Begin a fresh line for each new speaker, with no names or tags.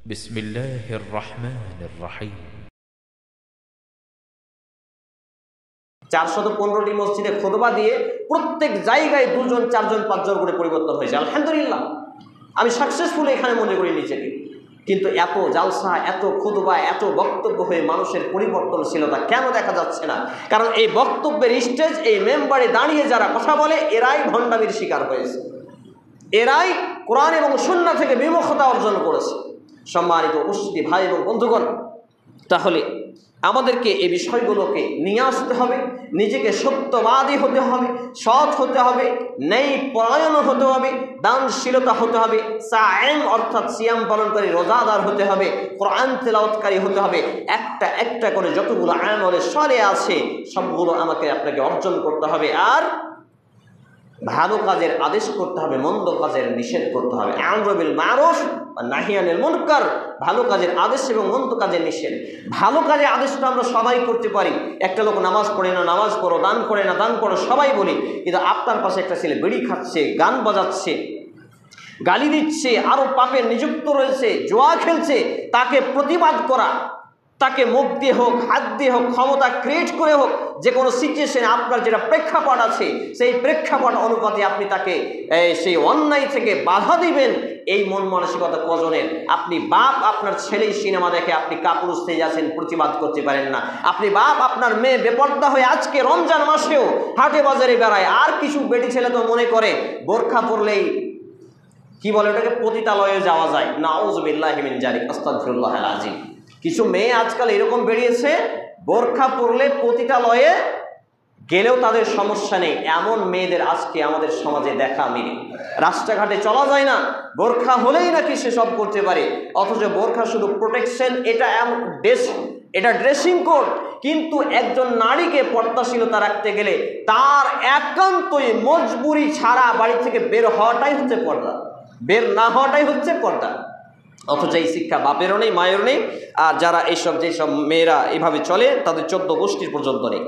বিসমিল্লাহির রহমানির রহিম।
415টি মসজিদে খুতবা দিয়ে প্রত্যেক জায়গায় 2 জন 4 জন 5 জন করে পরিবর্তন হয়েছে। আলহামদুলিল্লাহ, আমি সাকসেসফুল এখানে মনে করি নিজেকে। কিন্তু এত জালসা, এত খুতবা, এত বক্তব্য হয়ে মানুষের পরিবর্তনশীলতা কেন দেখা যাচ্ছে না? কারণ এই বক্তব্যের স্টেজ, এই মেম্বারে দাঁড়িয়ে যারা কথা বলে, এরাই ভণ্ডামির শিকার হয়েছে, এরাই কোরআন এবং সুন্নাহ থেকে বিমুখতা অর্জন করেছে। সম্মানিত উপস্থিতি ভাই এবং বন্ধুগণ, তাহলে আমাদেরকে এই বিষয়গুলোকে নিয়ে আসতে হবে, নিজেকে সত্যবাদী হতে হবে, সৎ হতে হবে, ন্যায় পরায়ণ হতে হবে, দানশীলতা হতে হবে, সায়েম অর্থাৎ সিয়াম পালনকারী রোজাদার হতে হবে, কোরআন তেলাওয়াতকারী হতে হবে। একটা একটা করে যতগুলো আমলে সালেহ আছে সবগুলো আমাকে আপনাকে অর্জন করতে হবে। আর ভালো কাজের আদেশ করতে হবে, মন্দ কাজের নিষেধ করতে হবে। আমরু বিল মারুফ ওয়া নাহি আনিল মুনকার, ভালো কাজের আদেশ এবং মন্দ কাজের নিষেধ। ভালো কাজের আদেশটা আমরা সবাই করতে পারি। একটা লোক নামাজ পড়ে না, নামাজ পড়ো, দান করে না, দান করো, সবাই বলি। কিন্তু আপনার পাশে একটা ছেলে বিড়ি খাচ্ছে, গান বাজাচ্ছে, গালি দিচ্ছে, আরও পাপে নিযুক্ত রয়েছে, জুয়া খেলছে, তাকে প্রতিবাদ করা, তাকে মুখ দিয়ে হোক, হাত দিয়ে হোক, ক্ষমতা ক্রিয়েট করে হোক, যে কোনো সিচুয়েশনে আপনার যেটা প্রেক্ষাপট আছে সেই প্রেক্ষাপট অনুপাতে আপনি তাকে সেই অন্যায় থেকে বাধা দিবেন, এই মন মানসিকতা কজনের? আপনি বাপ, আপনার ছেলেই সিনেমা দেখে আপনি কাপুরুষ হয়ে যাচ্ছেন, প্রতিবাদ করতে পারেন না। আপনি বাপ, আপনার মেয়ে বেপর্দা হয়ে আজকে রমজান মাসেও হাটে বাজারে বেড়ায়। আর কিছু বেটি ছেলে তো মনে করে বোরখা পরলেই কি বলে ওটাকে, পতিতালয়ে যাওয়া যায়। নাউযুবিল্লাহি মিন যালিক, আস্তাগফিরুল্লাহাল আযীম। কিছু মেয়ে আজকাল এরকম বেরিয়েছে, বোরখা পরলে পতিতালয়ে গেলেও তাদের সমস্যা নেই। এমন মেয়েদের আজকে আমাদের সমাজে দেখা মিলে। রাস্তাঘাটে চলা যায় না, বোরখা হলেই নাকি সে সব করতে পারে। অথচ বোরখা শুধু প্রোটেকশন, এটা ড্রেসিং কোড। কিন্তু একজন নারীকে পর্দাশীলতা রাখতে গেলে তার একান্তই মজবুরি ছাড়া বাড়ি থেকে বের হওয়াটাই হচ্ছে পর্দা, বের না হওয়াটাই হচ্ছে পর্দা। অথচ এই শিক্ষা বাপেরও নেই, মায়েরও নেই। আর যারা যেসব মেয়েরা এভাবে চলে তাদের 14 গোষ্ঠীর পর্যন্ত নেই।